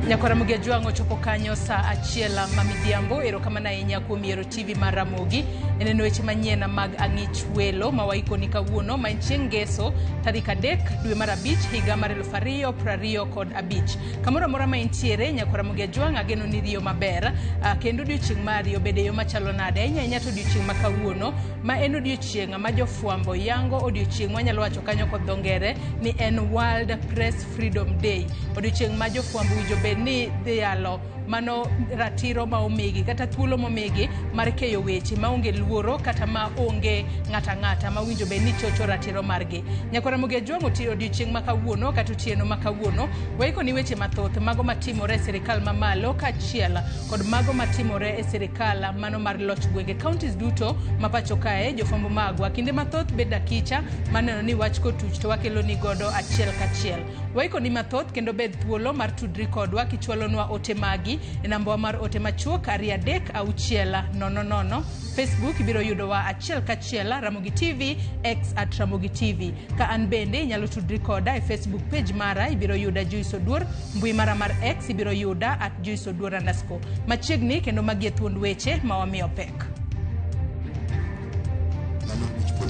Nyakora Mugejuango chopo kanyo sa achiela mamidhiambo erokamana inya kuom yiero TV mar Ramogi eneno weche manyien mag ang'ich welo mawaikoni kawuono ma chieng' ngeso tarik 3 dwe mar 5 higa mar 2025. Kamoro amora ma intiere Nyakora Mugejuang ageno ni riyo maber kendo odiochieng' mari obede yo machalo nade inya to odiochieng' ma kawuono ma en odiochieng' ma jofwambo yango odiochieng' wanyalo wacho kanyo kod dho ngere ni en World Press Freedom Day. Odiochieng' ma jofwambo winjo ni dhialo mano ratiro ma omigi kata thuolo momigi mar keyo weche maonge luoro kata maonge ng'ata ma winjo be ni chocho ratiro margi. Nyakora Mugejuang otiyo odiochieng' ma kawuono kata otieno ma kawuono waiko ni weche mathoth mago matimore e sirikal mamalo kaachiel kod mago matimore e sirikal mano mar loch gwenge counties duto ma pacho kae. Jofwambo magwa kinde mathoth bed dakicha maneno ni wach kotuch to wakelo ni godo achiel kachiel. Waiko ni mathoth kendo bed thuolo mar tudri kodwa kichwalonwa ote magi e namba mar ote machuok 23600. Facebook ibiro yudowa achiel kachiel Ramogi TV X @Ramogi TV. Ka an bende inyalo tudri koda e Facebook page mara ibiro yuda Joyce Oduor, mbui mara mar X ibiro yuda @JoyceOduor_. Machiegni kendo magi thuond weche ma wamiyo pek.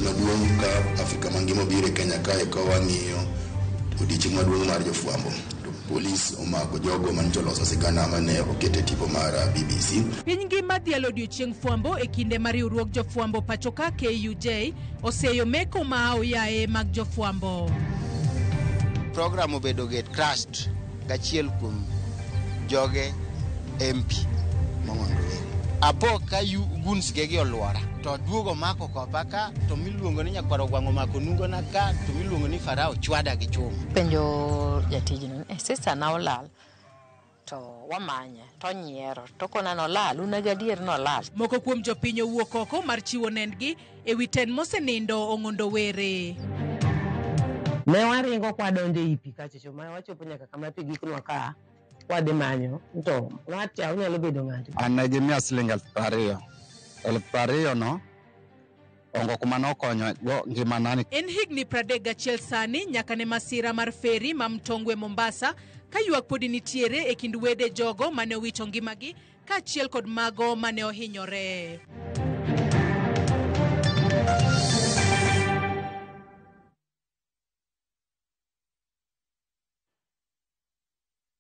Maduong' ka Afrika mangima biro Kenya kae ka wang'iyo odiochieng' maduong' mar jofwambo. Polis omako jogo manjoloso sigana mane okete tipo mar BBC. Piny ngima dhialo odiochieng' fwambo e kinde mar riwruok jofwambo pachoka KUJ oseyo meko ma oyaye mag jofwambo. Program obedo get crushed gachiel kuom joge MP mong'ondore. Apo ka guns gegi olwora to duogo mako kopaka to miluongo ni Nyakwaro Gwang'o mako nungo na ka to miluongo ni Farao chwada gi chuma. Penjo jatijno sister na olal to wamanye to nyiero to kona no lal una gadier no lal. Moko kuom jopiny owuok oko mar chiwo nendgi e wi ten mosenindo Ong'ondo Were. Ne waringo kwadonjo ipi kacho ma wachopo nyaka kama pi giknwa ka wadhi manyo to ng'ato nyalo bedo ng'ato. An gi mia siling 20,000 no ongo kuma nokonyo go ngima nani. En higni 31 sani nyaka ne masira mar feri ma Mtongwe Mombasa ka ywak podi nitiere e kind wede jogo mane owicho ngimagi kaachiel kod mago mane ohinyore.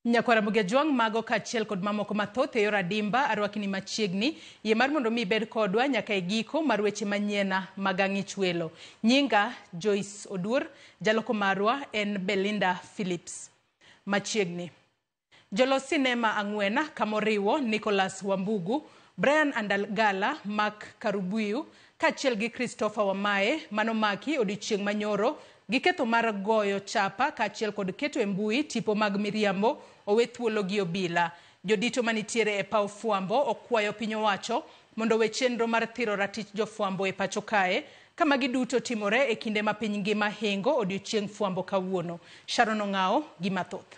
Nyakora Mugejuang mago kaachiel kod mamoko mathoth e yor adimba arwakini machiegni yie mar mondo mi bed kodwa nyaka e giko mar weche manyiena mag ang'ich welo. Nyinga Joyce Oduor, jaloko marwa en Belinda Phillips. Machiegni jolos sinema ang'wena kamoriwo Nicholas Wambugu, Brian Andalgala, Mark Karubuyu kaachiel gi Christopher Wamae manomaki odiochieng' manyoro gi ketho mar goyo chapa kaachiel kod keto e mbui tipo mag miriambo owe thuolo gi obila. Jodito manitiere e paw fwambo okwayo piny owacho mondo we chenro mar thiro ratich jofwambo e pacho kae kama giduto timore e kinde ma piny ngima hingo odiochieng' fwambo kawuono. Sharon Ong'ao gi mathoth.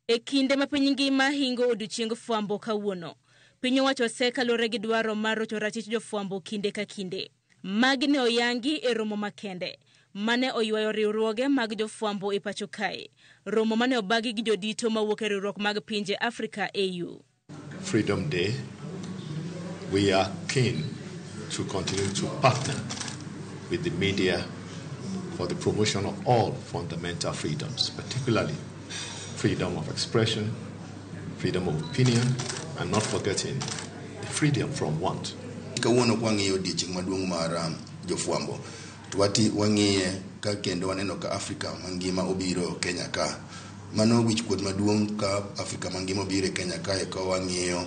E kinde ma piny ngima hingo odiochieng' fwambo kawuono, piny owacho sekalore gi dwaro mar rocho ratich jofwambo kinde ka kinde. Magi ne oyangi e romo makende mane oywayo riwruoge mag jofwambo e pacho kae. Romo mane obagi gi jodito mawuok e riwruok mag pinje Afrika AU. Freedom Day, we are keen to continue to partner with the media for the promotion of all fundamental freedoms, particularly freedom of expression, freedom of opinion, and not forgetting the freedom from want. Kawuono kwang'iyo odiochieng' maduong' mar jofwambo twati wang'iye ka kendo waneno ka Afrika mangima obiro Kenya ka. Mano wichkuot maduong' ka Afrika mangima obiro Kenya ka ka wang'iyo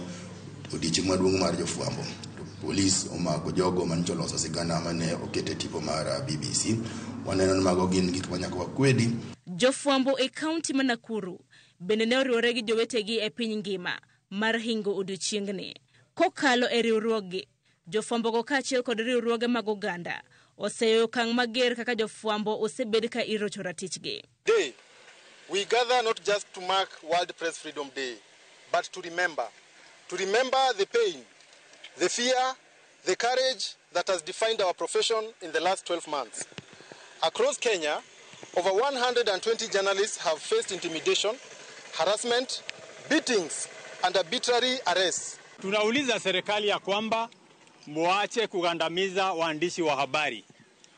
odiochieng' maduong' mar jofwambo. Polis omako jogo manjoloso sigana mane okete tipo mar BBC. Waneno ni mago gin gik manyaka wakwedi. Jofwambo e kaunti ma Nakuru bende ne oriwore gi jowetegi e piny ngima mar hingo odiochieng'ni. Kokalo e riwruoggi, Jofwambogo kaachiel kod riwruoge mag oganda oseyo okang' mager kaka jofwambo osebed ka irocho ratichgi. Day, we gather not just to mark World Press Freedom Day, but to remember the pain, the fear, the courage that has defined our profession in the last 12 months. Across Kenya, over 120 journalists have faced intimidation, harassment, beatings, and arbitrary arrests. Tunauliza serikali ya kwamba muache kugandamiza waandishi wa habari.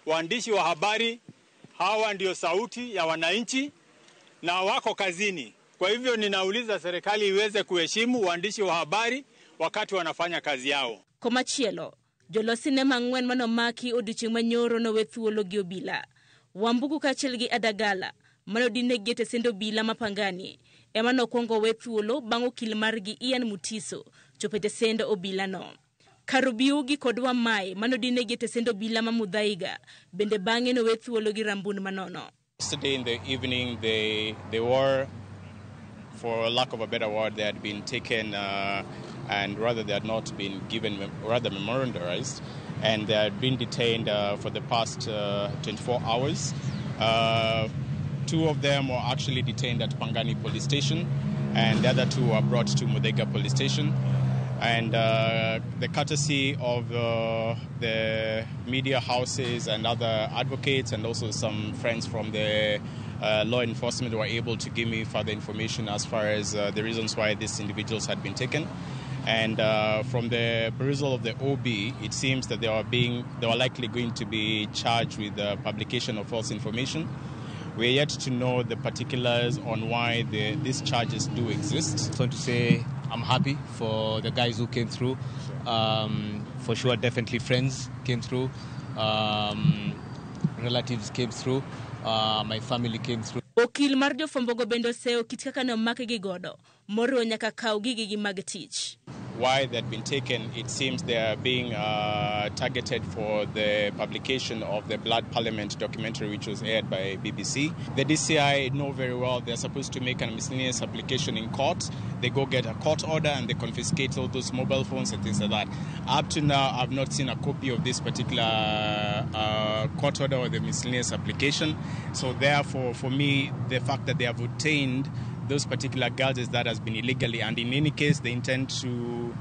Waandishi wa habari hawa ndio sauti ya wananchi na wako kazini. Kwa hivyo ninauliza serikali iweze kuheshimu waandishi wa habari wakati wanafanya kazi yao. Komachielo, jolosine mang'wen manomaki odiochieng' manyoro nowe thuolo gi obila. Wambugu kaachiel gi Adagala manodinegi e sendo obila mapangani ema nokwongo we thuolo bang' okil margi Ian Mutiso chopete sendo obila no. Karubiugi kod Wamae manodinegi e sendo obila ma Muthaiga bende bang'e nowe thuolo gi Rambun manono. Yesterday in the evening, they were, for lack of a better word, they had been taken, and rather they had not been given, rather memorialized, and they had been detained for the past 24 hours. Two of them were actually detained at Pangani police station, and the other two were brought to Muthaiga police station. And the courtesy of the media houses and other advocates and also some friends from the law enforcement were able to give me further information as far as the reasons why these individuals had been taken. And from the perusal of the OB, it seems that they were likely going to be charged with the publication of false information. We are yet to know the particulars on why these charges do exist. So to say, I'm happy for the guys who came through. For sure, definitely friends came through. Relatives came through. My family came through. Okil mar jofwambogo bende oseo kit kaka ne omakgi godo moriwo nyaka kaw gigegi mag tich. Why they had been taken, it seems they are being targeted for the publication of the Blood Parliament documentary, which was aired by BBC. The DCI know very well they're supposed to make a miscellaneous application in court. They go get a court order and they confiscate all those mobile phones and things like that. Up to now, I've not seen a copy of this particular court order or the miscellaneous application. So therefore, for me, the fact that they have obtained those particular gadgets that has been illegally, and in any case they intend to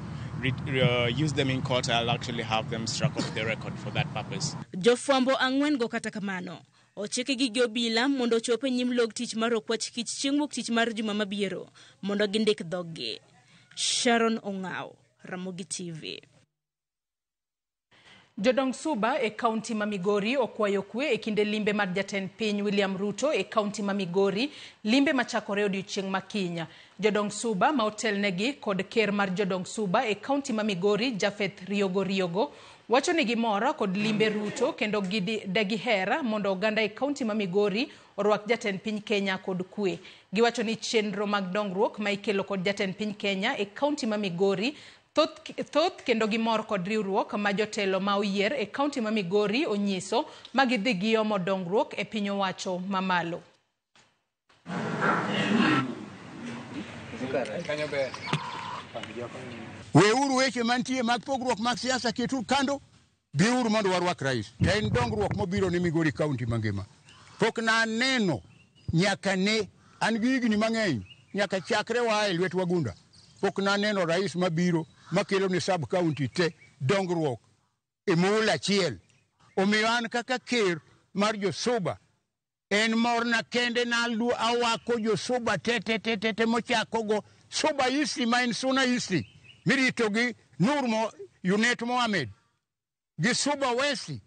use them in court, I'll actually have them struck off the record for that purpose. Jofwambo ang'wen go kata kamano ochike gi obila mondo chope nyim log tich mar okwach kich chieng' wuok tich mar juma mabiro mondo gindik dhoggi. Sharon Ong'aw, Ramogi TV. Jodong Suba e kaunti ma Migori okwayo kwe e kinde limbe mar jatend piny William Ruto e kaunti ma Migori, limbe machakore odiochieng' makinya. Jodong Suba ma otelnegi kod ker mar Jodong Suba e kaunti ma Migori, Japheth Riogo wacho ni gimora kod limbe Ruto kendo gihera mondo oganda e kaunti ma Migori orwak jatend piny Kenya kod kwe. Giwacho ni chenro mag dongruok ma ikelo kod jatend piny Kenya e kaunti ma Migori thoth kendo gimor kod riwruok ma jotelo ma oyier e kaunti ma Migori onyiso ma gidhi giomo dongruok e piny owacho mamalo. Weuru weche mantie mag pogruok mag siasa ketu kando, biuru mondo warwak rais. En dongruok mobiro ni Migori kaunti mangima. Pok na neno nyaka ne an gi higni mang'eny nyaka chakre wa e lwet wagunda. Pok na neno rais mabiro makelo ni sub county te dongruok e mula achiel. Omiyo an kaka ker mar josuba en morna kende na awako josuba te mochako go Suba Isi ma en Suna Isi mirito gi Nurmo Yunet Mohamed gi Suba Wesi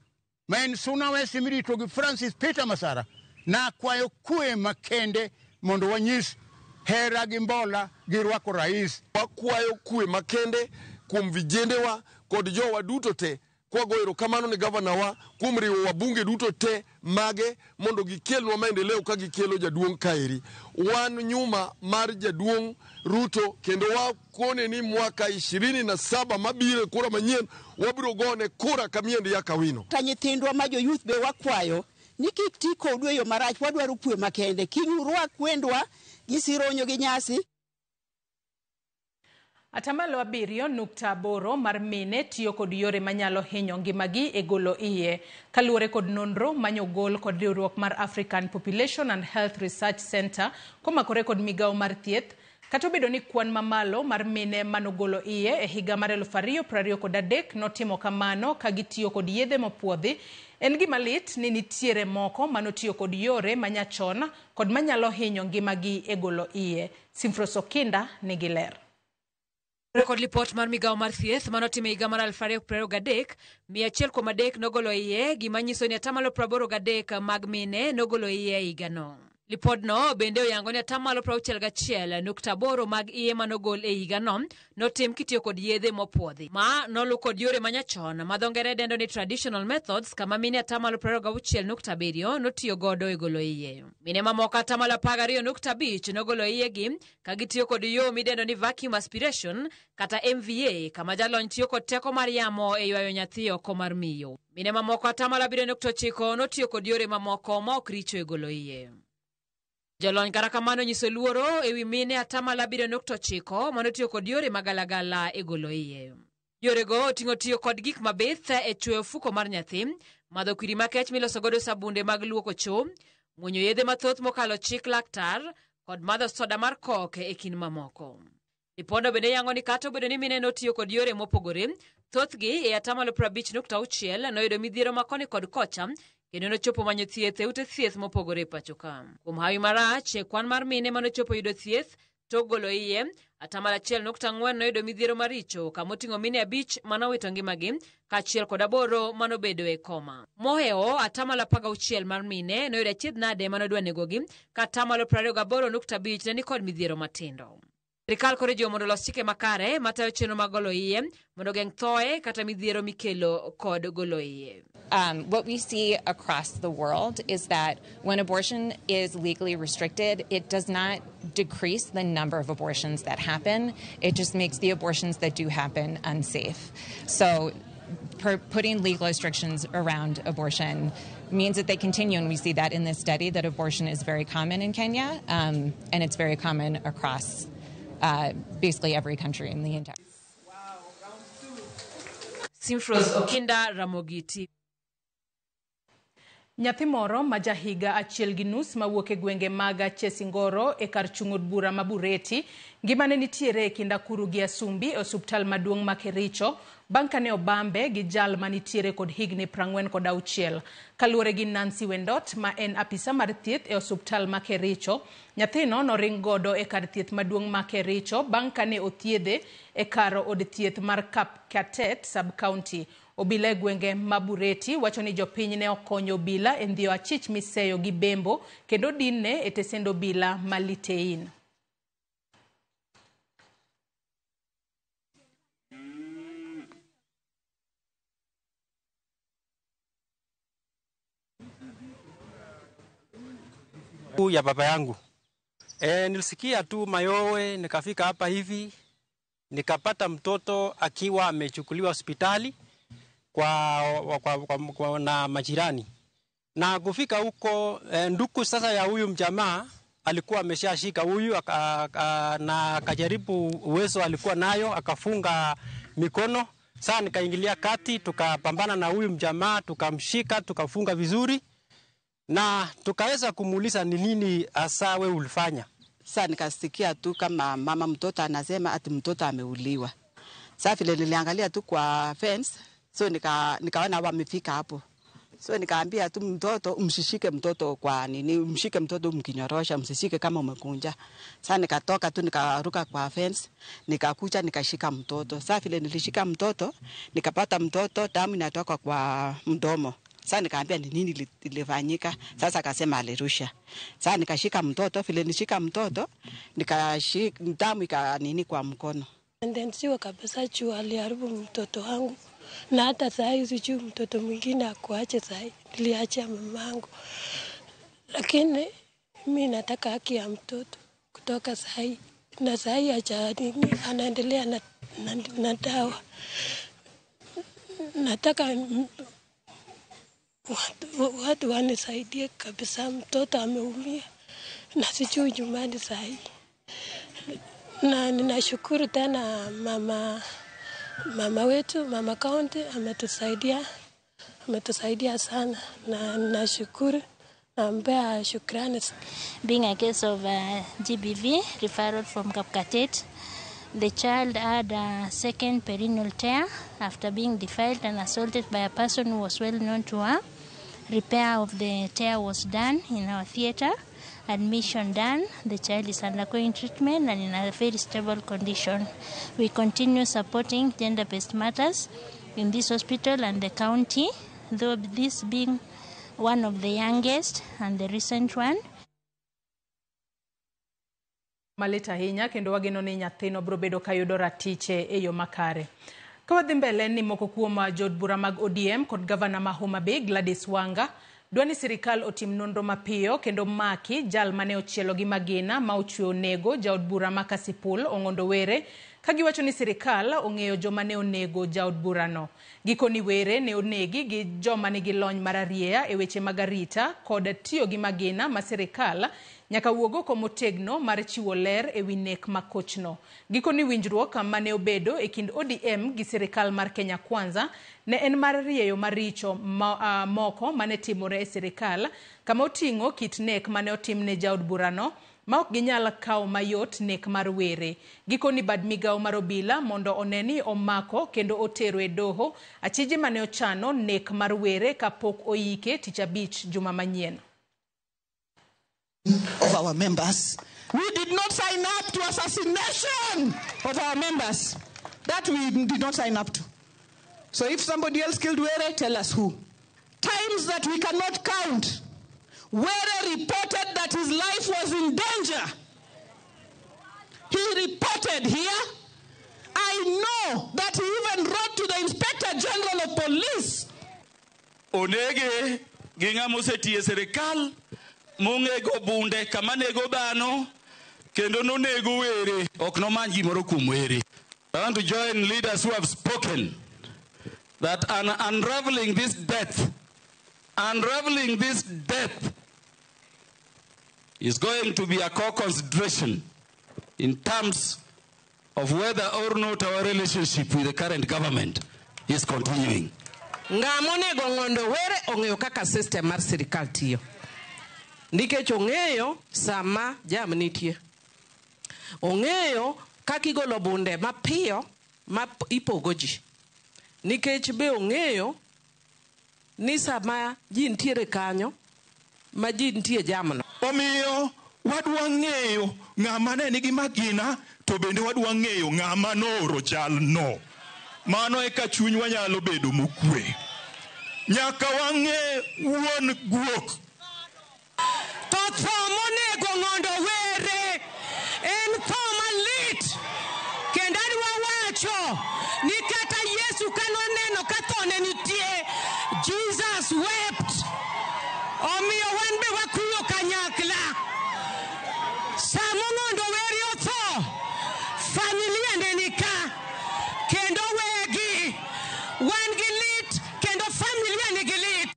ma en Suna Wesi mirito gi Francis Peter Masara na kwayo kwe makende mondo wanyis hera gi mbola gi rwako rais. Wakwayo kwe makende kuom vijendewa kod jowa duto te kwagoero kamano ni gavana wa kuom riwo wabunge duto te mage mondo gikelnwa maendeleo ka gikelo jaduong' kaeri. Wan nyuma mar jaduong' Ruto kendo wakone ni mwaka 27 mabire kura manyien wabiro gone kura kamiendi ya kawino. Ta nyithindwa ma jo youth be wakwayo ni kik ti kodwa yo marach, wadwaro kwe makende. Kiny urwak wendwa gi sironyo gi nyasi. Atamalo 7.8 mar mine tiyo kod yore manyalo hinyo ngimagi e golo iye. Kaluwore kod nonro manyogol kod riwruok mar African Population and Health Research Center komakore kod migawo mar thieth, kata obedo ni kwan mamalo mar mine manogolo iye e higa mar 2023 notimo kamano ka gitiyo kod yedhe mopuodhi, en gima lit ni nitiere moko manotiyo kod yore manyachon kod manyalo hinyo ngimagi e golo iye. Simfros Okinda nigi ler. Rekod lipot mar migawo mar thieth manotime higa mar 2023, 103 nogolo iye, gima nyiso ni 83 mag mine nogolo iye higano. Lipodno bende oyango ni 61.8 mag iye manogol e higano notim kitiyo kod yedhe mopuodhi. Ma nolu kod yore manyachon ma dho ngere dendo ni traditional methods, kama mine 26.7 notiyo godo e golo iye. Mine mamoko 12.5 nogolo iyegi ka gitiyo kod yo midendo ni vacuum aspiration kata MVA, kama jalony tiyo kod teko mar yamo e ywayo nyathi oko mar miyo. Mine mamoko 7.9 notiyo kod yore mamoko ma ok richo e golo iye. Jalony kara kamano nyiso luoro ewi mine 7.9 manotiyo kod yore magalagala e golo iye. Yorego oting'o tiyo kod gik mabith e chweyo fuko mar nyathi, madho kwiri makech miloso godo sabunde mag luoko cho, muonyo yedhe mathoth mokalo chik laktar, kod madho soda mar kok e kin mamoko. Lipodo bende yango ni kata obedo ni mine notiyo kod yore mopogore, thothgi e 50.6 noyudo midhiero makoni kod kocha, kendo nochopo manyo thieth e ute thieth mopogore pacho ka. Kuom hawi marach, kwan mar mine manochopo yudo thieth tok golo iye, 1.4 noyudo midhiero maricho, kamoting'o mine 5 manowito ngimagi, kaachiel kod 8 manobedo e koma. Moheo 16 mar mine noyudo achiedh nade manodwa negogi, ka 28.5 ne ni kod midhiero matindo. Sirikal koro jiwo mondo los chike makare matayo chenro mag golo iye mondo geng' thoe kata midhiero mikelo kod golo iye. What we see across the world is that when abortion is legally restricted, it does not decrease the number of abortions that happen. It just makes the abortions that do happen unsafe. So putting legal restrictions around abortion means that they continue, and we see that in this study, that abortion is very common in Kenya, and it's very common across basically every country in the entire. Simfros Okinda, Ramogiti. Nyathi moro ma jahiga 1.5 mawuok e gwenge mag Chesingoro e kar chung'od bura ma Bureti, ngimane nitiere e kind Akuru gi Asumbi e osuptal maduong' ma Kericho, bang' kane obambe gi jal manitiere kod higni 46. Kaluwore gi Nancy Wendot, ma en apisa mar thieth e osuptal ma Kericho, nyathino noring godo e kar thieth maduong' ma Kericho bang' kane othiedhe e kar od thieth mar Kapkatet sub-county. Obila e gwenge ma Bureti wacho ni jopiny ne okonyo obila e ndhiyo achich miseyo gi bembo kendo dinne e tesend obila ma Litein. Ya baba yangu. Nilisikia tu mayowe, nikafika hapa hivi, nikapata mtoto akiwa amechukuliwa hospitali na majirani. Na kufika huko, nduku sasa ya huyu mjamaa alikuwa ameshashika huyu na akajaribu uwezo alikuwa nayo, akafunga mikono. Sasa nikaingilia kati, tukapambana na huyu mjamaa, tukamshika, tukafunga vizuri. Na tukaweza kumuuliza ni nini hasa wewe ulifanya. Sasa nikasikia tu kama mama mtoto anasema ati mtoto ameuliwa. Sasa vile niliangalia tu kwa fence, so nikaona wamefika hapo. So nikaambia tu mtoto, msishike mtoto kwa nini, mshike mtoto mkinyorosha, msishike kama umekunja. Sasa nikatoka tu nikaruka kwa fence, nikakuja nikashika mtoto. Sasa vile nilishika mtoto, nikapata mtoto damu inatoka kwa mdomo. Sasa nikaambia ni nini ilifanyika. Sasa akasema alirusha. Sasa nikashika mtoto, vile nishika mtoto, nikashika damu nini kwa mkono. Ndio kabisa juu aliharibu mtoto wangu. Na hata saa hizi juu mtoto mwingine akuache saa hii. Niliacha mamangu. Lakini mimi nataka haki ya mtoto kutoka saa hii. Na saa hii anaendelea na dawa. Nataka watu wanisaidie kabisa, mtoto ameumia na sijui nyumbani saa hii. Na ninashukuru tena mama wetu, mama county ametusaidia sana, na ninashukuru, nampea shukrani. Being a case of GBV referral from Kapkatet, the child had a second perineal tear after being defiled and assaulted by a person who was well known to her. Repair of the tear was done in our theatre. Admission done. The child is undergoing treatment and in a very stable condition. We continue supporting gender-based matters in this hospital and the county, though this being one of the youngest and the recent one. Malita hinya kendo wageno ni nyathino bro bedo kayudo ratiche e yo makare. Kawadhi mbele ni moko kuoma jod bura mag ODM kod gavana ma Homa Bay Gladys Wanga dwani sirikal otim nonro mapiyo kendo maki jal mane ochielo gi magina ma ochwe nego jaod bura ma Kasipul Ong'ondo Were kagiwacho ni sirikal ong'eyo joma ne onego jaod burano. Gikoni Were ne onegi gi joma nigi lony mararieya e weche magarita kod tiyo gi magina ma sirikal nyaka wuogo ko motegno mar chiwo ler e wi nek makochno. Gikoni winjruok mane obedo e kind ODM gi sirikal mar Kenya Kwanza ne en mar rieyo maricho moko mane timore e sirikal kama oting'o kit nek mane otimne jaod burano ma ok ginyal kawo mayot nek mar Were. Gikoni bad migawo mar obila mondo oneni omako kendo otero e doho achije mane ochano nek mar Were kapok oike tich abich juma manyien. Of our members. We did not sign up to assassination of our members. That we did not sign up to. So if somebody else killed Were, tell us who. Times that we cannot count. Were reported that his life was in danger. He reported here. I know that he even wrote to the Inspector General of Police. Onege ginga museti serikal mongego bunde kama nego bano kendo no nego Were ok no manji moro kum Were. I want to join leaders who have spoken that unraveling this death is going to be a core consideration in terms of whether or not our relationship with the current government is continuing. Ngamonego Ong'ondo Were ong'eyo kaka system mar sirikal tiyo. Nikech ong'eyo sama jam nitie. Ong'eyo kaka igolo bunde mapiyo ma ipogo ji. Nikech be ong'eyo ni sama ji ntiere kanyo ma ji ntie jamno. Omiyo wadwa ng'eyo ng'ama ne nigi magina to bende wadwa ng'eyo ng'ama nooro chal no. Mano eka chunywa nyalo bedo mokwe. Nyaka wang'e wuon guok. To tho monego Ong'ondo Were en tho malit. Kendo adwa wacho ni kata Yesu kanoneno ka tho ne nitie, Jesus wept. Omiyo wan be wakuyo kanyakla. Sama Ong'ondo Were otho, familia ne nika. Kendo wegi wan gi lit kendo familia ne gi lit.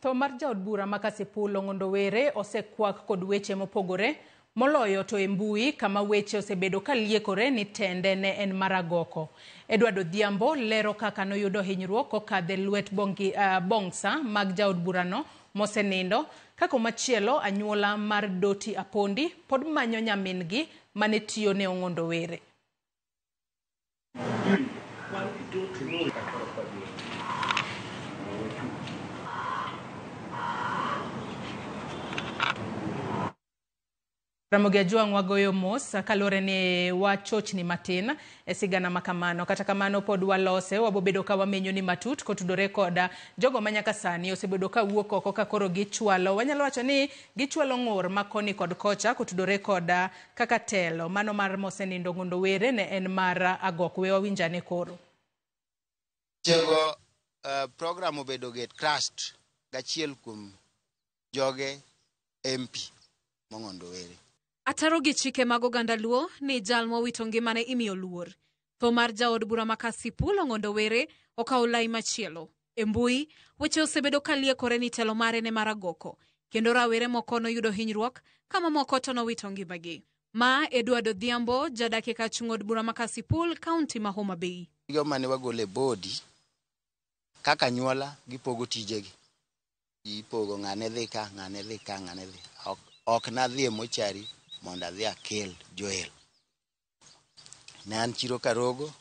Tho mar jaod bura ma Kasipul Ong'ondo Were osekwak kod weche mopogore moloyo to e mbui kama weche osebedo kaliekore ni tende ne en maragoko. Edward Odhiambo lero kaka noyudo hinyruok kokadhe lwet bongsa mag jaod burano mosenindo kako machielo anyuola mar Doti Apondi pod manyo nyamingi mane tiyo ne Ong'ondo Were. Ramogi Ajuang wagoyo mos kalore ni wachochni matin e sigana makamano. Kata kamano pod walose wabobedo ka wamenyo ni matut kotudore koda jogo manyaka sani osebedo ka wuok oko ka koro gichwalo. Wanyalo wacho ni gichwalo ng'ur makoni kod kocha kotudore koda kaka telo mano mar mosenindo Ong'ondo Were ne en mar agok. We wawinjane koro. Jego program obedo get crushed gachiel kum joge MP Ong'ondo Were. Ataro gi chike mag oganda Luo ni jal mowito ngimane imiyo luor. Tho mar jaod bura ma Kasipul Ong'ondo Were okawo lai machielo. E mbui, weche osebedo kaliekore ni telo mare ne maragoko. Kendo rawere moko noyudo hinyruok kama moko to nowito ngimagi. Ma Edward Odhiambo, jadake ka chung'od bura ma Kasipul, kaunti ma Homa Bay. Joma ne wagole bodi kaka nyuola gipogo tijegi. Ipogo ng'ane dhi ka, ng'ane dhi ka, ng'ane dhi. Ok na dhi mochari mondo adhi akel Joel. Ne an chiro Karogo,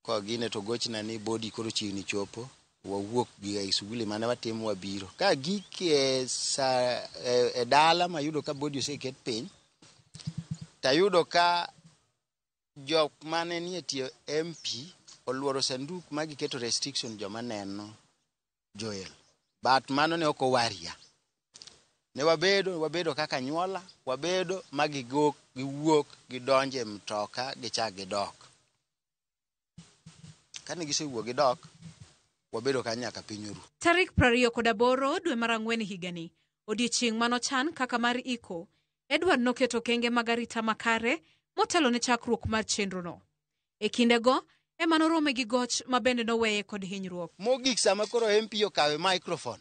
ko gine to gochna ni bodi koro chiegni chopo, wawuok gi shughuli mane watimo wabiro. Ka gike sa dala mayudo ka bodi oseket piny, tayudo ka jok mane nie tiyo MP oluoro sanduk magiketo restriction joma neno Joel. But mano ne oko waria. Ne wabedo kaka nyuola, wabedo magigok, giwuok, gidonje mtoka, gichak gidok. Kane gisewuok gidok, wabedo kanyaka piny oru. Tarik 28 dwe mar Ang'wen higani, odiechieng' manochan kaka mar iko, Edward noketo kenge mag arita makare motelo ne chakruok mar chenrono. E kindego, ema norome gi goch ma bende noweye kod hinyruok. Mogik sama koro MP okawe microphone.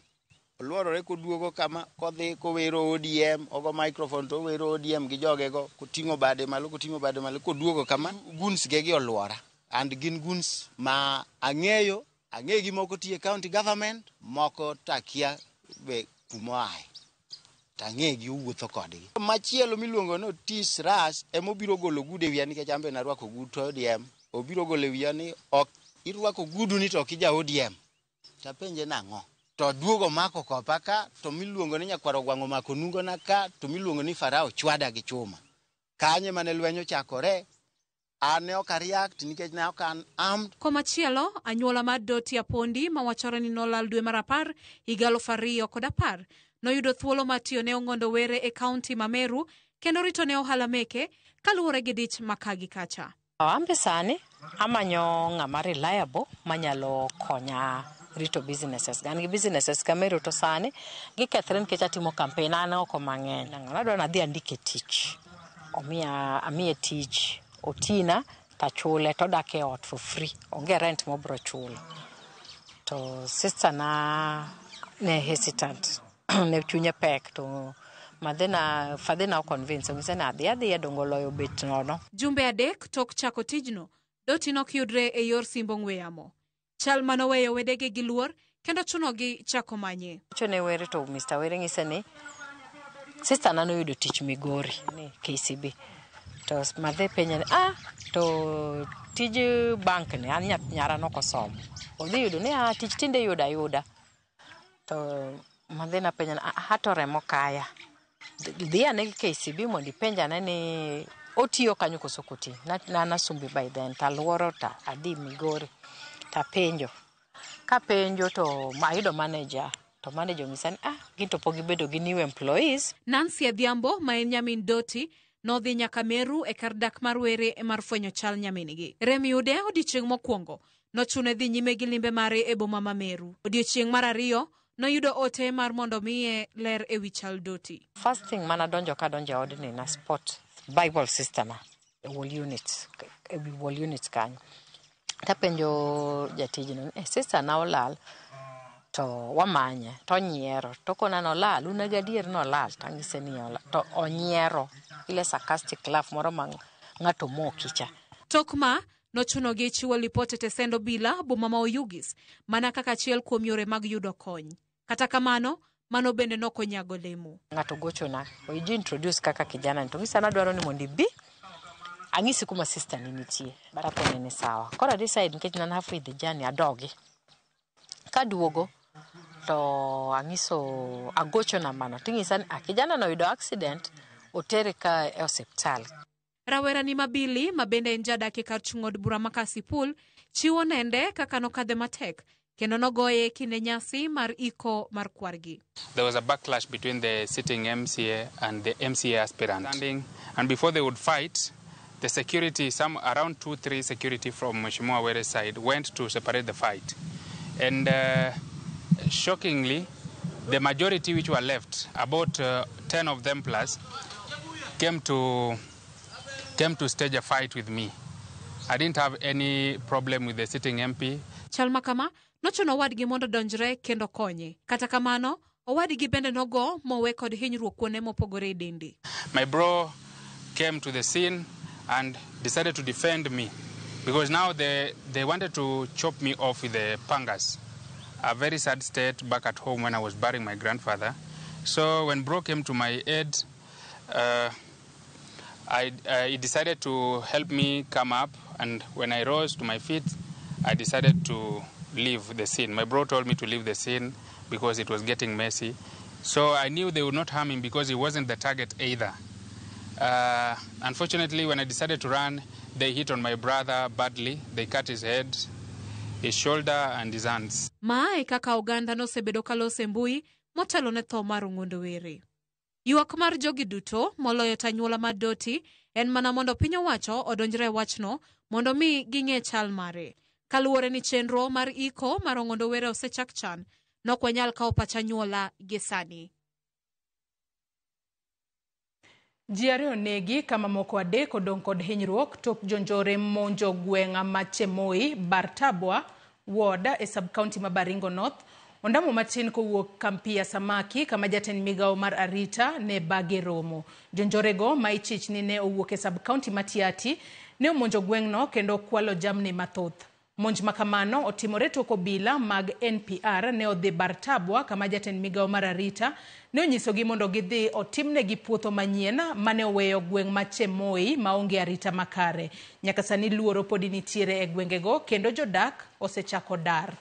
Oluorore koduogo kama kodhi kowero ODM, ogo microphone to wero ODM gi jogego, koting'o bade malo, koduogo kama guns gegi oluora. And gin guns ma ang'egi moko tiye county government, moko takia be kumoae. Tang'egi uwuotho kodgi. Machielo miluongo no Otis Ras emobiro golo gude wiya nikech ambe narwako gud to ODM. Obiro golo wiya ni ok irwako gudu ni to kija ODM. Tapenje nang'o? To duogo mako kopa ka, to miluongo ni nyakwaro gwang'o mako nungo na ka, to miluongo ni Farao chwada gi chuma. Kanye mane lwenyo chakore, ane ok react nikech ne ok an armed. Komachielo, anyuola mar Doti Apondi mawachore ni nolal dwe mar 10 higa 2010 noyudo thuolo mar tiyo ne ong'ondo were e kaunti ma Meru kendo rito ne ohala meke kaluwore gi dich makagi kacha. Ambe sani amanyo ng'ama reliable manyalo konya rito businesses. Gan gi businesses ka Meru to sani gikethre nikech atimo campaign an oko mang'eny. Nadwa nadhi andike tich. Amiye tich otina tachule to dak e ot for free. Onge rent mobro chulo. To sister na ne hesitant. Ne chunye pek to fadhina convince ngise na adhi dongo loyo bet nono. Jumbe adek tok chako tijno, Doti nokyudre e yor simbo ng'we yamo. Chal manoweyo wedege gi luor kendo chunogi chako manye. Chone were to Mr. Were ngise ni sister na noyudo tich Migori ni KCB. To madhe penye to tij bank ni an nyara nokosomo. Odhi yudo ni tich tinde yuda. To madhe na penye hato remo kaya. Dhi ane KCB mondi penja ni otiyo kanyo koso koti. Na sumbi by then taluoro ta adi Migori. Ta penjo. Ka penjo to ayudo manager. To manager ng'isa ni ginto pogi bedo gi new employees. Nancy Adhiambo ma en nyamin Doti nodhi nyaka Meru e kar dak mar were e mar fwenyo chal nyaminigi. Remi Ude odiechieng' mokwongo nochune dhi nyime gi limbe mare e boma ma Meru. Odiechieng' mar ariyo noyudo ote mar mondo miye ler e wi chal Doti. First thing manadonjo odni na sport Bible system e wall unit kanyo. Tapenjo jatijno sister na olal to wamanye to nyiero to kona nolal una gadier nolal tangise ni olal to onyiero ile sarcastic laugh moro ng'ato mokicha. Tokma nochunogi chiwo lipot e sendo bila boma ma Oyugis mana kaka achiel kuom yore mag yudo kony. Kata kamano, mano bende nokonyago lemo. Ng'ato gochona, oiji introduce kaka kijana to ngisa nadwaro ni mondi bi ang'isi kuma sister ni nitie. Barapo ni sawa. Kora decide nikech nan halfway the journey adogi. Kaduogo to ang'iso agochona mano. Ting'isa ni kijana no yudo accident otere ka e hospital. Rawera ni Mabili mabende en jadake kar chung'od bura ma Kasipul chiwo nende kaka nokadhe matek kendo nogoye kinde nyasi mar iko mar kwargi. There was a backlash between the sitting MCA and the MCA aspirant. And before they would fight, the security, around 2-3 security from Mheshimiwa Were's side went to separate the fight. And shockingly, the majority which were left, about 10 of them plus, came to stage a fight with me. I didn't have any problem with the sitting MP. Chalma kama nochuno owadgi mondo donjre kendo konye. Kata kamano, owadgi bende nogo mowe kod hinyruok kuonde mopogore e dende. My bro came to the scene and decided to defend me because now they wanted to chop me off with the pangas. A very sad state back at home when I was burying my grandfather. So when Bro came to my aid, he decided to help me come up, and when I rose to my feet, I decided to leave the scene. My bro told me to leave the scene because it was getting messy. So I knew they would not harm him because he wasn't the target either. Unfortunately, when I decided to run, they hit on my brother badly. They cut his head, his shoulder and his hands. Mae kaka oganda nosebedo kalose mbui motelo ne tho mar Ong'ondo Were. Ywak mar jogi duto moloyo tanyuola mar Doti en mana mondo piny owacho odonjre wachno mondo mi ging'e chal mare. Kaluwore ni chenro mar iko mar Ong'ondo Were osechak chan, nok wanyal kawo pach anyuola gi sani. Ji ariyo onegi kama moko adek odong' kod hinyruok tok jonjore monjo gweng'a ma Chemoi, Bartabwa, Woda e sub-county ma Baringo North. Ondamo matin kowuok Kampia Samaki kama jatend migawo mar arita ne bage romo. Jonjorego ma ichich ni ne owuok e sub-county ma Tiati ne omonjo gweng'no kendo kwalo jamni mathoth. Monj makamano otimore tok obila mag NPR ne odhi Bartabwa kama jatend migawo mar arita ne onyisogi mondo gidhi otimnegi puotho manyien mane oweyo gweng' ma Chemoi maonge arita makare. Nyaka sani luoro podi nitiere e gwengego kendo jodak osechako dar.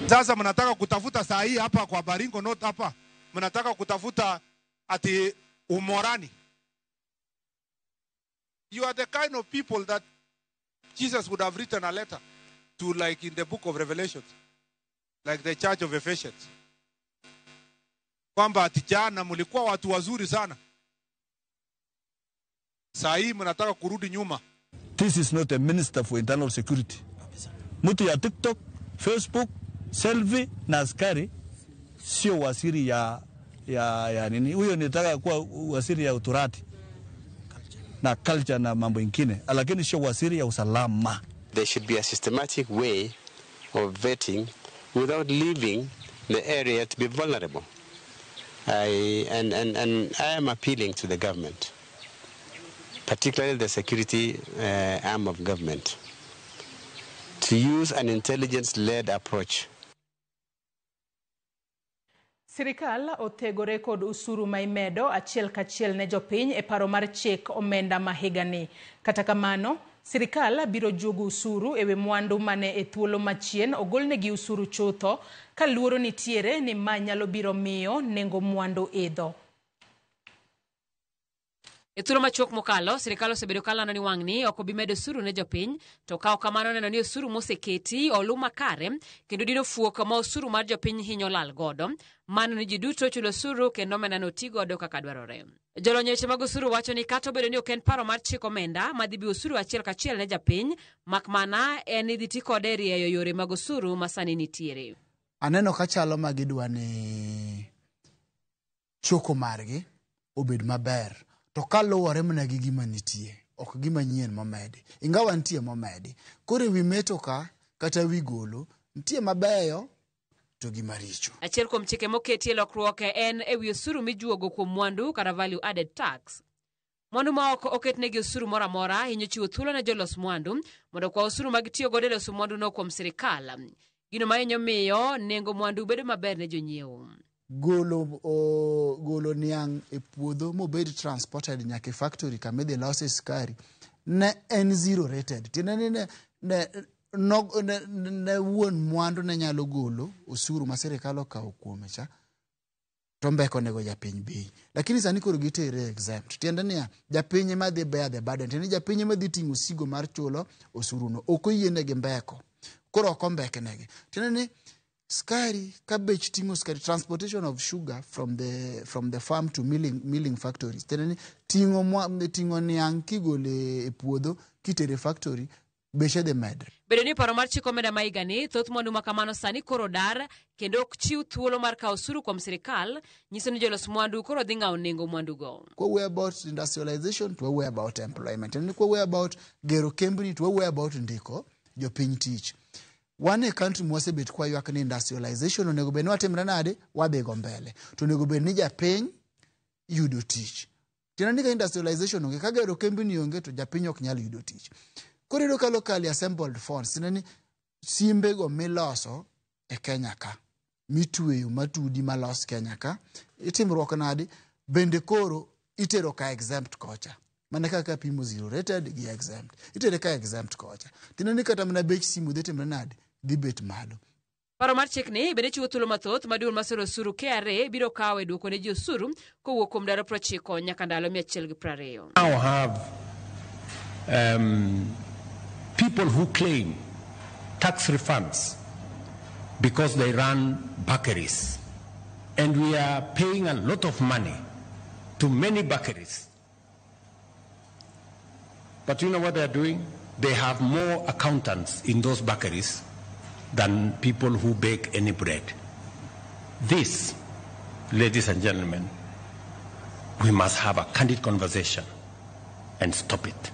Sasa mnataka kutafuta saa hii hapa kwa Baringo North hapa. Mnataka kutafuta ati umorani. You are the kind of people that Jesus would have written a letter to, like in the book of Revelations, like the church of Ephesians. Kwamba ati jana mlikuwa watu wazuri sana. Saa hii mnataka kurudi nyuma. This is not a minister for internal security. Mtu ya TikTok, Facebook, selfie na askari sio waziri ya nini. Huyo nitaka kuwa waziri ya uturati na culture na mambo ingine, lakini sio waziri ya usalama. There should be a systematic way of vetting without leaving the area to be vulnerable. I am appealing to the government, particularly the security arm of government, to use an intelligence-led approach. Sirikal otegore kod usuru maimedo achiel kachiel ne jopiny e paro mar chik omenda mahigani. Kata kamano, sirikal biro juogo usuru ewe mwandu mane e thuolo machien ogolnegi usuru chutho ka luoro nitiere ni ma nyalo biro miyo nengo mwandu idho. E thuolo machuok mokalo, sirikal osebedo kalano ni wang'ni ok obi medo osuru ne jopiny, to kawo kamano neno ni osuru moseketi olu makare kendo dino fuok ma osuru mar jopiny hinyo lal godo. Mano ni ji duto chulo osuru kendo omenda no ti godo kaka dwarore. Jolony weche mag osuru wacho ni kata obedo ni ok en paro mar chik omenda madhi bi osuru achiel kachiel ne japiny, mak mana en idhi ti kode rieyo yore mag osuru masani nitiere. Aneno ka chalo ma gidwa ni choko margi obed maber. To kaluwore mana gi gima nitie, ok gima nyien momedi. Ingawa nitie momedi. Kore wi meto ka kata wi golo, nitie mabeyo to gima richo. Achiel kuom chike moketi e lokruok en ewi osuru mijuogo kuom mwandu kata value added tax. Mwandu ma ok oketnegi osuru mora mora hinyo chiwo thuolo ne jolos mwandu mondo kwa osuru mag tiyo godo e loso mwandu no kuom sirikal. Gino ma hinyo miyo nengo mwandu bedo maber ne jonyiewo. Golo niang' e puodho mobed transported nyaka factory kama idhi lose skari ne en zero rated. Tiende ne wuon mwandu ne nyalo golo osuru ma sirikal okawo kuome cha to mbeko nego japiny bei. Lakini sani koro gitere exempt. Tiende niya, japiny ma dhi bear the burden. Tiende japiny ma dhi ting'o sigo mar chulo osuru no. Ok oyienegi mbeko. Koro ok ombekenegi. Tiende ni skari, cabbage tingo skari, transportation of sugar from the farm to milling factories. Tiende ni tingo niang' kigole e puodho kitere factory beche dhi medre. Bedo ni paro mar chik omenda ma higani, thoth mwandu ma kamano sani koro dar kendo ok chiw thuolo mar kawo osuru kuom sirikal, nyiso ni jolos mwandu koro dhi ng'awo nengo mwandugo. Kwa about industrialization, to we about employment. And kwa we about gero kembni, to we about ndiko jopiny tich. Wan e country mwasebet kwa ywak ni industrialization onego bed ni watimre nade wadhi go mbele. To onego bed ni japiny yudo tich. Tiende ni ka industrialization onge, ka gero kembni onge to japiny ok nyal yudo tich. Koro iyudo ka locally assembled funds, tiende ni simbe go miloso e Kenya ka, mitweyo matudi malos Kenya ka, itimruok nade, bende koro itero ka exempt kocha. Mana kaka pimo zero rated gi exempt. Itere ka exempt kocha. Tiende ni kata mana bech simu dhi timre nade, dhi bet malo. Paro mar chik ni bende chiwo thuolo mathoth ma duol masero osuru KRA biro kawo e duoko ne ji osuru kowuok kuom ndalo 90 nyaka ndalo 120. Now have people who claim tax refunds because they run bakeries, and we are paying a lot of money to many bakeries. But you know what they are doing? They have more accountants in those bakeries than people who bake any bread. This, ladies and gentlemen, we must have a candid conversation and stop it.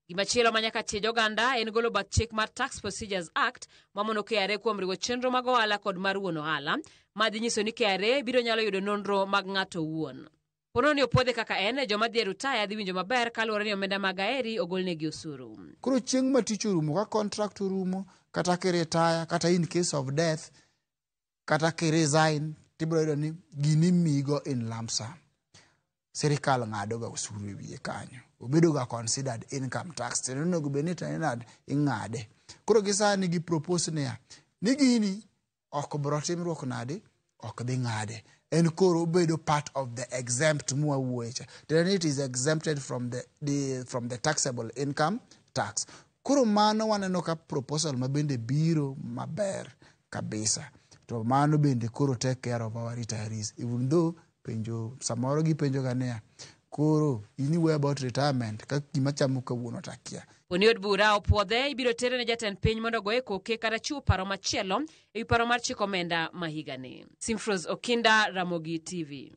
Gimachielo manyaka tiej oganda en golo bath chik mar Tax Procedures Act mamono KRA kuom riwo chenro mag ohala kod mar wuon ohala, madhi nyiso ni KRA biro nyalo yudo nonro mag ng'ato wuon. Pono ni opwodhe kaka en, joma dhi rutaya dhi winjo maber kaluwore ni omenda mag aheri ogolnegi osuru. Koro chieng' ma tich orumo, ka contract orumo, kata kiretaya, kata in case of death, kata kiresign, tibiro yudo ni gini migo in lump sum. Sirikal ng'ado ga osuru e wiye kanyo. Obedo ga considered income tax. Teno go benita inad ing'ade. Koro gisani gi propose ni gini ok bro timruok nade, ok dhi ng'ade. En koro obedo part of the exempt mwa wuocha. Then it is exempted from the taxable income tax. Koro mano waneno ka proposal mabende biro maber kabisa. To mano bende koro take care of our retirees. Even though penjo samoro gi penjo ganea koro ini way about retirement ka gima chamo kawuono takia. Poni od bura opwodhe ibiro tere ne jatend piny mondo goye koke kata chiwo paro machielo e wi paro mar chik omenda ma higani. Simfros Okinda, Ramogi TV.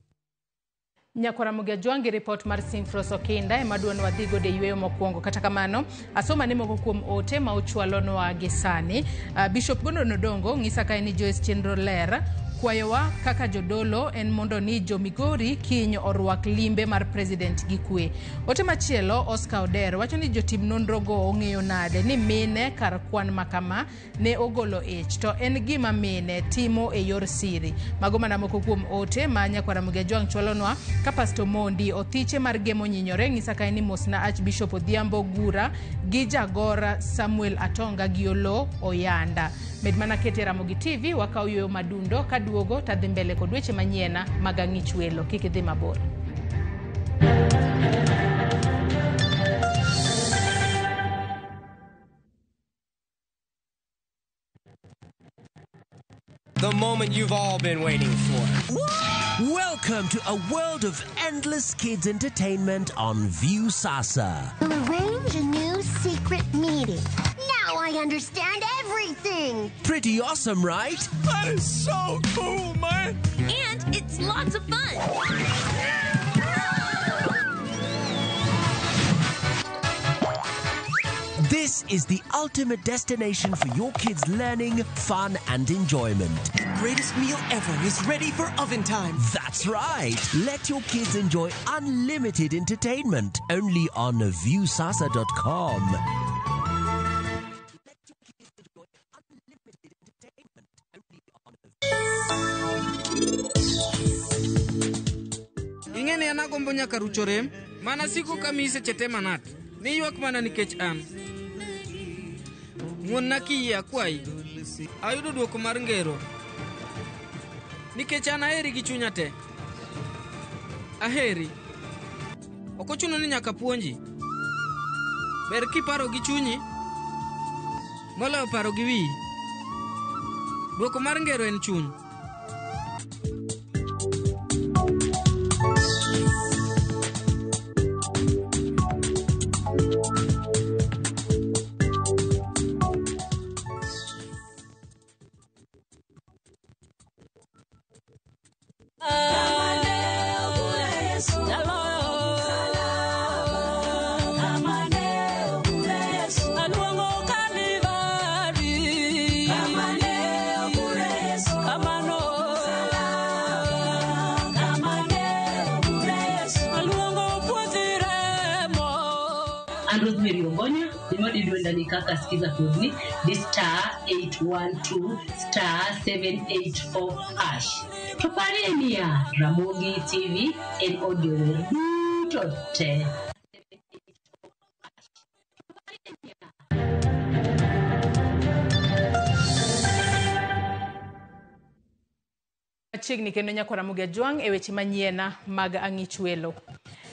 Nyakora Mugiajwangi report mar Simfros Okinda ema duon wadhigo de yweyo mokwongo. Kata kamano asoma ni moko kuom ote ma ochwalonwa gisani. Bishop Gondo Nodongo ng'isa ka ni Joyce Chenro Ler kwayowa kaka jodolo en mondo ni jo Migori kiny orwak limbe mar president gi kwe. Ote machielo Oscar Oder wacho ni jotim nonro go ong'eyo nade ni mine kar kwan makama ne ogolo ich to en gima mine timo e yor siri. Mago mana moko kuom ote ma Nyakwara Mugiajwang chwalonwa ka Pastor Mondi othiche mar gemo nyinyore ng'isa ka ni mosna Archbishop Odhiambo Gura gi jagora Samuel Atonga gi Olo Oyanda. Med mana kete Ramogi TV wakao yoyo madundo kaduogo tadhi mbele kod weche manyiena mag ang'ich welo. Kik idhi mabor. The moment you've all been waiting for. Welcome to a world of endless kids entertainment on Viusasa. We'll arrange a new secret meeting. Now I understand everything. Pretty awesome, right? That is so cool, man. And it's lots of fun. This is the ultimate destination for your kids' learning, fun, and enjoyment. Greatest meal ever is ready for oven time. That's right. Let your kids enjoy unlimited entertainment only on viusasa.com. Ingene anagombo nyaka rucho rem, mana siko kamise chete manat. Ni ywak mana nikech an. Muon na kiyie akwai. Ayudo duoko mar ngero. Nikech an aheri gi chunya te. Aheri. Ok ochuno ni nyaka puonji. Ber kiparo gi chunyi. Moloyo paro gi wiyi. Duoko mar ngero en chuny. An Rosemary Ogonya, nimodi duenda ni kaka sikiza kodni, di *812 *784#. Tupare niya Ramogi TV en audio duto te. Chiegni kendo nyakwara Mugia Jwang e weche manyiena mag ang'ich welo.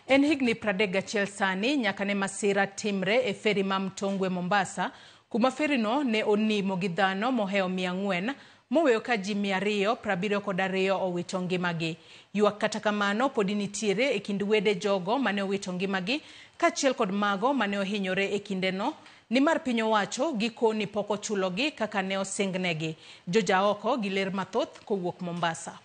En higni 31 sani nyaka ne masira timre e feri ma Mtongwe Mombasa, kuma ferino ne onimo gi dhano moheo 400 moweyo ka ji 272 owito ngimagi. Ywak kata kamano podi nitiere e kind wede jogo mane owito ngimagi kaachiel kod mago mane ohinyore e kindeno, nimar piny owacho gikoni pok ochulogi kaka ne osingnegi. Jojaoko gi ler mathoth kowuok Mombasa.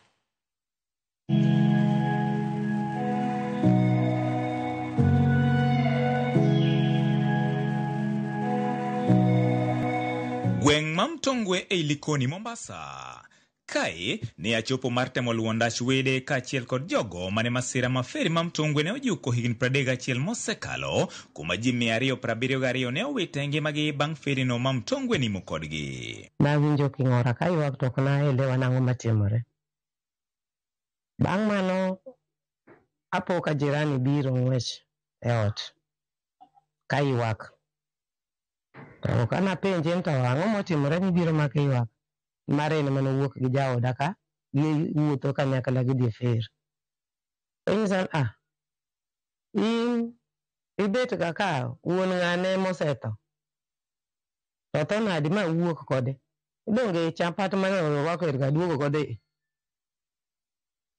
Gweng' ma Mtongwe e Likoni, Mombasa. Kae ne achopo mar temo luondach wede kaachiel kod jogo mane masira ma feri ma Mtongwe ne ojuko higni 31 mosekalo, kuma ji 272 ne owito ngimagi bang' ferino ma Mtongwe nimo kodgi. Nawinjo king'ora ka ywak to ok naelewa nang'o matimore. Bang' mano apo ka jirani biro ng'wech e ot ka ywak. To kana penje to ang'o motimore ni biro make ywak. Mare ne mano wuok gi jaoda ka gi wuotho kanyakla gi dhi fer. Enyisan ibet ka wuon ng'ane mosetho. To to nadi ma wuok kode. Donge chapat mane orwako ga duogo kode.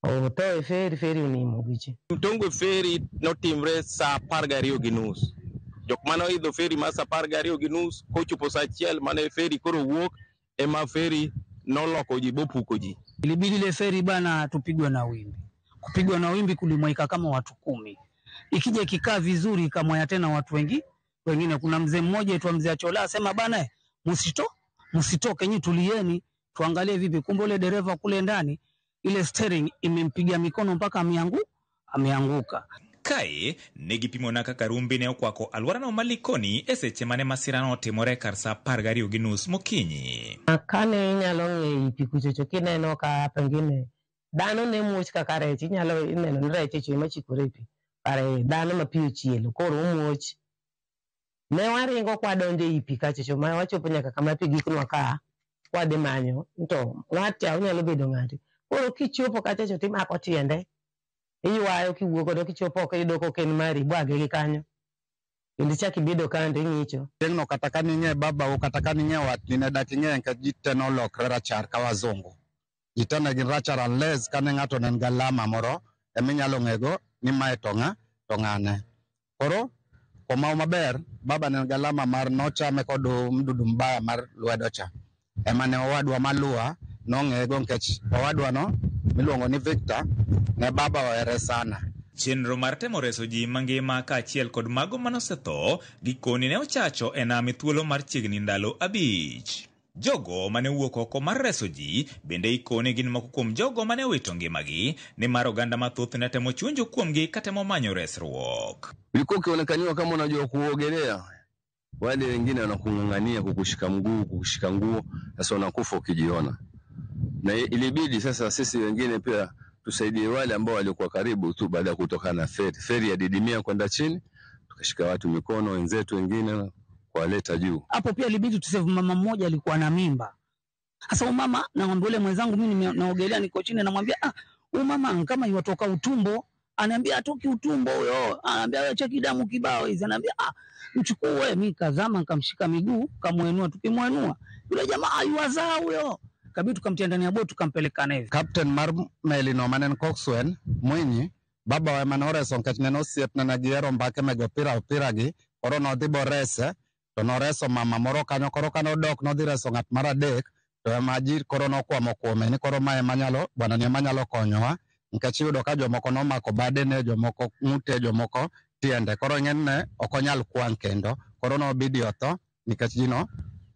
O to e feri unimo gichi. Mtongwe feri notimre saa 12:30. Jok mano idho feri ma saa 12:30 kochopo saa 1 mane feri koro wuok ema feri noloko ji bopuko ji. Ilibidi ile feri bana tupigwe na wimbi. Kupigwa na wimbi kulimwaika kama watu 10. Ikija kikaa vizuri ikamwaya tena watu wengine. Kuna mzee mmoja aitwa mzee Achola asema bana msitoke nyinyi tulieni tuangalie vipi. Kumbe ile dereva kule ndani ile steering imempiga mikono mpaka ameanguka. Kae negipimo na kaka rumbi ne okwako alworano malikoni e seche mane masirano timore kar saa 12:30 mokinyi. Kane inyalo ng'eyo pikuchocho kineno ka pengine dhano ne muoch kaka rech, inyalo neno ni rech chwe machikore pi. Pare dhano ma pi ochielo koro muoch. Ne waringo kwadonjo e pi kachocho ma wachopo nyaka kama pi giknwa ka kwadhi manyo. To ng'ato onyalo bedo ng'ato. Koro kichopo kachocho timako tiende. Iwayo kiwuok do kichopo ka yudo ko ken mari bwage gi kanyo. Indi chaki bido kande ng'icho. Tengno kata kaning'e baba o kata kaning'e watni ne dak ing'e ka jiteno lokre rachar ka wazungu. Jitene gin rachar unless kane ng'ato nen galama moro eminyalo ng'ego ni mae to ng'ane. Koro komao maber baba nen galama mar nochame kod mdudu mbaya mar lwedo cha. Ema ne owadwa malua nong'ego nkech owadwa no miluongo ni Victor ne baba ohere sana. Chenro mar temo reso ji mangima kaachiel kod mago manosetho gikoni ne ochacho e nam thuolo mar chiegni ndalo 5. Jogo mane wuok oko mar reso ji bende ikone gin moko kuom jogo mane owito ngimagi, ni mar oganda mathoth ne temo chunjo kuomgi katemo manyo resruok. Ulikuwa ukionekaniwa kama unajua kuogelea, wale wengine wanakung'ang'ania kukushika nguo, sasa unakufa ukijiona. Na ilibidi sasa sisi wengine pia tusaidie wale ambao walikuwa karibu tu baada ya kutoka na feri ya didimia kwenda chini, tukashika watu mikono, wenzetu wengine kuwaleta juu. Hapo pia ilibidi tusave mama mmoja alikuwa na mimba. Sasa mama naomba yule mwenzangu mimi naogelea niko chini namwambia huyu mama kama yuatoka utumbo, ananiambia atoki utumbo huyo. Ananiambia wewe cheki damu kibao hizi. Ananiambia mchukue. Mimi kazama nikamshika miguu, kamwenua, tukimwenua yule jamaa yuwazaa huyo. Kabidi tukamtia ndani ya boti tukampeleka Navy. Captain mar melino manen Coxswain Mwinyi baba wa manore sonkech neno siep na giero mbake mego opira gi koro nodhi borese to noreso mama moro kanyo koro kano dok nodhi reso ng'at mar adek to ema ji koro nokwamo kuome ni koro mae manyalo bwana ni manyalo konyowa nkech yudo ka jomoko nomako badene, jomoko ng'ute, jomoko tiende, koro ng'enne ok onyal kwang' kendo koro nobidi otho nikech jino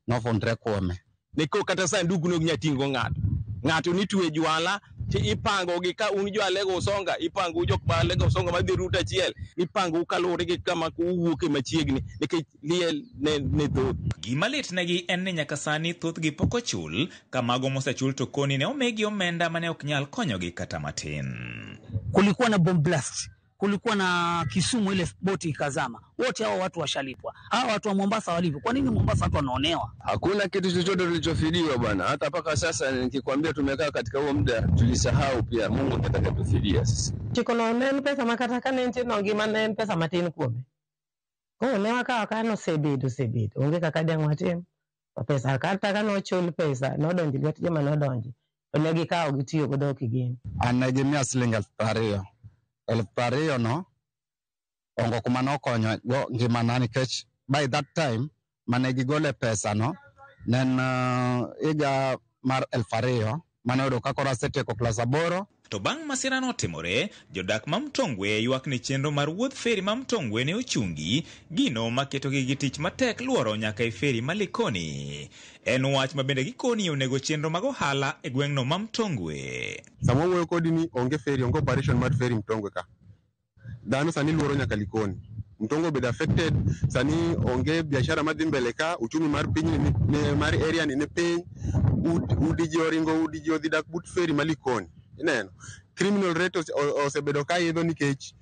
nofundre kuome. Neko kata sanduku no nyatingo ng'ato nitwe jwala ti ipango gi ka un jo Alego Usonga ipango jo ba Alego Usonga madhi ruta achiel ipango kalure gi kama kuwuoke machiegni nikech liel ne thoth. Gima lit negi en ni nyaka sani thoth gi pok ochul, ka mago mosechul to koni ne omegi omenda mane ok nyal konyogi kata matin. Kulikuwa na bomb blast, kulikuwa na Kisumu ile boti ikazama. Wote hao watu washalipwa. Hao watu wa Mombasa walipwa. Kwa nini Mombasa watu wanaonewa? Hakuna kitu chochote tulichofidiwa bwana. Hata paka sasa nikikwambia tumekaa katika huo muda tulisahau pia Mungu anataka tufidia sisi. Chikono nen pesa makataka nenti no gima nen pesa matin kuome. Ko ne waka no sebedo. Onge kaka dang watim. Pesa kata kano chul pesa no donji lwet joma no donji. Ne gikawo gitiyo godo kigeni. Anegimia siling 2,000. 2,000 no ongo kuma nokonyo go ngimana nikech by that time mane gigole pesa no nen iga mar 2,000 mane odo kakora seteko klas 8. To bang' masira notimore, jodak ma Mtongwe ywak ni chenro mar wuodh feri ma Mtongwe ne ochungi, gino maketogi gi tich matek luoro nyaka e feri ma Likoni. En wach ma bende gikoni onego chenro mag ohala e gweng'no ma Mtongwe. Samo wuoyo kodi ni onge feri, onge operation mar feri Mtongwe ka. Dhano sani luoro nyaka Likoni. Mtongwe bed affected, sani onge biashara madhi mbele ka, uchumi mar piny ni mar area ni piny, udi ji oringo, udi ji odhi dak but feri ma Likoni. Ineno criminal rate osebedo ka idho nikech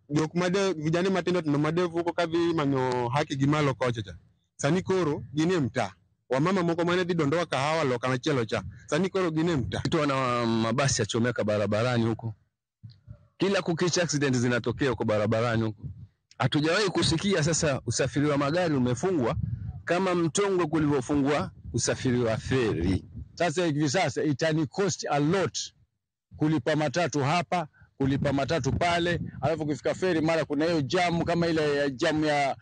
jok made vijana matindo tindo made vuko kadhi manyo haki gi malo kocha cha. Sani koro ginie mtaa. Wamama moko mane dhi dondoa kahawa loka machielo cha. Sani koro ginie mtaa. Kitu wana mabasi yachomeka barabarani huko. Kila kukicha accident zinatokea huko barabarani huko. Hatujawahi kusikia sasa usafiri wa magari umefungwa kama Mtongwe kulivyofungwa usafiri wa feri. Sasa hivi sasa itani cost a lot kulipa matatu hapa, kulipa matatu pale, alafu kufika feri mara kuna hiyo jam kama ile ya jam ya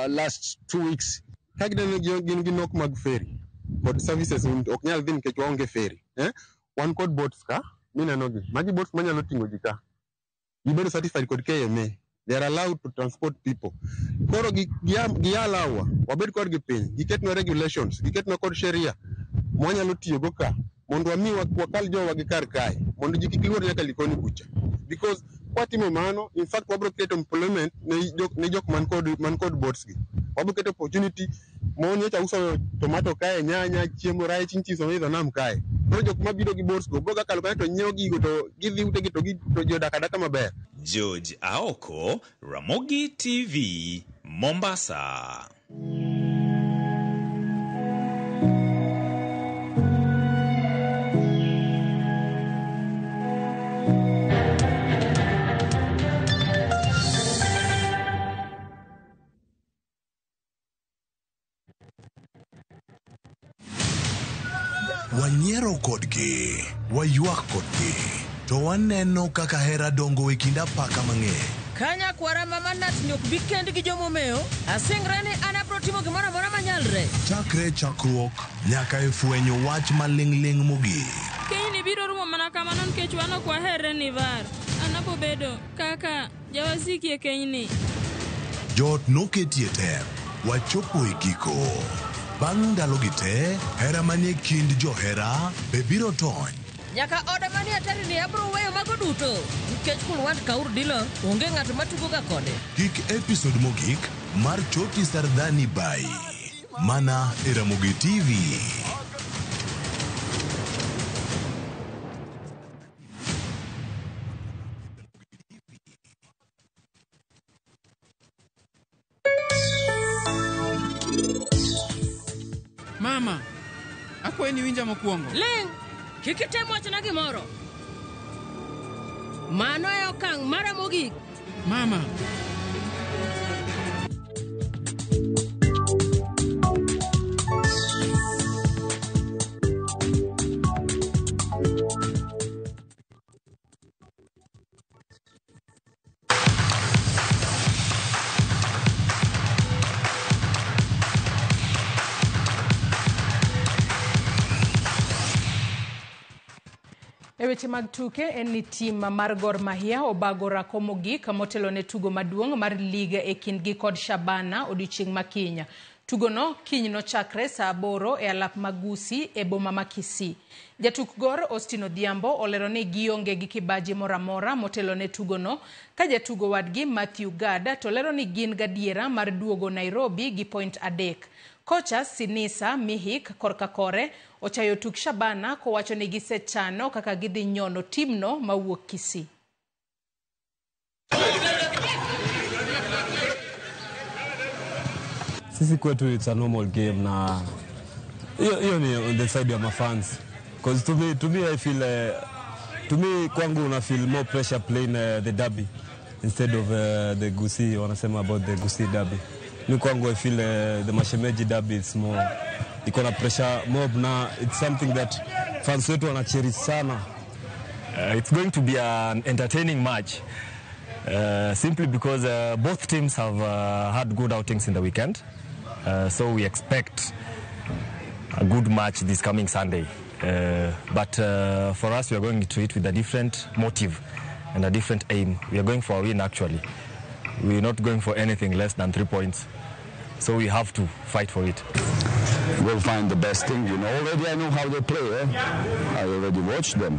last 2 weeks. Kagina ginok mag feri. But services ok nyal dhi nikech waonge feri. One code boats ka, mina nogi. Magi boats manyalo ting'o ji ka. Gibedo certified kod KMA. They are allowed to transport people. Koro gialawa, wabed kod gipiny, giketno regulations, giketno kod sheria. Mwanyalo tiyo go ka mondo wami wakal jowa gi kar kae mondo ji kik luor nyaka Likoni kucha, because kwatimo mano in fact wabro keto employment ne jok man kod boats gi. Wabro keto opportunity mon nyocha uso tomato kae, nyanya, chiemo, rech, nchiso idho nam kae. Koro jok mabiro gi boats go broga kalo kae to nyiewo gigo to gidhi utegi to jodak adaka maber. George Aoko, Ramogi TV, Mombasa. Wanyiero kodgi, waywak kodgi, to waneno kaka hera dongo e kind apaka mang'eny. Kanya kwara mama nat nyok bikendi gi jomomeo, asingre ni anabro timo gimoro amora manyalre. Chakre chakruok nyaka e fwenyo wach maling'ling mogik. Kenyini biro rumo mana kamano nikech wan ok waherre ni VAR. Anabo bedo kaka jawasiki e kenyni. Joot noketie tem, wachopo e giko. Bang' ndalogi te, hera manie kind johera be biro tony. Nyaka oda mani atari ni abro weyo mago duto. Nikech kun wat kaur dilo, onge ng'ato matugo ga kode. Kik episode mogik mar Choti Sardhani Bai. Mana e Ramogi TV. Mama, akwayi ni winja mokwongo. Ling, kik item wachna gimoro. Mano e okang' mara mogik. Mama. E weche mag tuke en ni tim mar Gor Mahia obago rako mogik motelo ne tugo maduong' mar liga e kindgi kod Shabana odiochieng' makinya. Tugono kiny nochakre saa 8 e alap Magusi e boma ma Kisii. Jatuk gor Austin Odhiambo olero ni gionge gi kibaji moramora motelo ne tugono, ka jatugo wadgi Matthew Gada to lero ni gin gadiera mar duogo Nairobi gi point 3. Kocha Sinisa Mihik korka kore ochayo tuk Shabana kowacho ni gisechano kaka gidhi nyono timno mawuok Kisii. Sisi kwetu it's a normal game na hiyo ni on the side of my fans, because to me I feel to me kwangu na feel more pressure playing the derby instead of the Gusii. Wanasema about the Gusii derby, mi kwangu I feel the Mashemeji derby is more iko na pressure mob na it's something that fans wetu wanacherish sana. It's going to be an entertaining match. Simply because both teams have had good outings in the weekend. So we expect a good match this coming Sunday. But for us, we are going to it with a different motive and a different aim. We are going for a win, actually. We are not going for anything less than 3 points. So we have to fight for it. We'll find the best thing. You know, already I know how they play. I already watched them.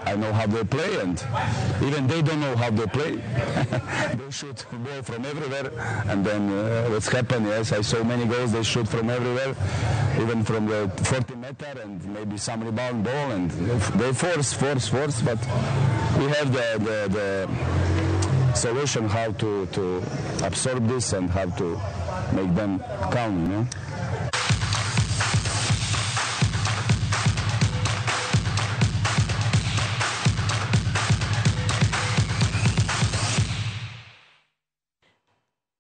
I know how they play, and even they don't know how they play. They shoot ball from everywhere, and then what's happened? Yes, I saw many goals. They shoot from everywhere, even from the 40-meter, and maybe some rebound ball, and they force. But we have the solution how to absorb this and how to make them count. You know.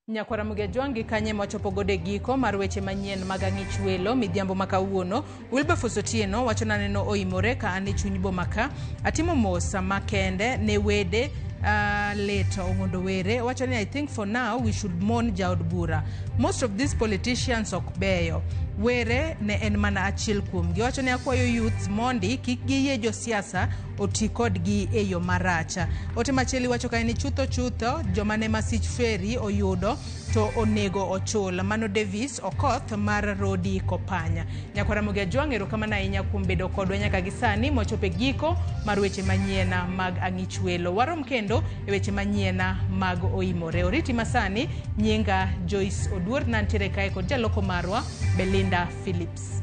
Nyakwara Mugejwangi kanye mochopo gode giko mar weche manyien mag ang'ich welo midhiambo makawuono. Wilberforce Otieno wacho neno oimore ka ane chuny boma ka atimo mosa makende ne wede later Ongondo Were wacho ni I think for now we should mourn jaod bura. Most of these politicians ok beyo. Were ne en mana achiel kuomgi. Wacho ni akwayo youth mondi kik giyie josiasa oti kodgi e yo maracha. Ote Macheli wacho ka ni chutho joma ne masich feri oyudo to onego ochul. Mano Davis Okoth mar Rodi Kopanya. Nyakwara Mugejwangi erokamano ahinya kuom bedo kodwa nyaka gisani mochope giko mar weche manyiena mag ang'ich welo. Warom kendo e weche manyiena mag oimore. Oriti masani nyinga Joyce Oduor nantiere kae kod jaloko marwa Belinda Phillips.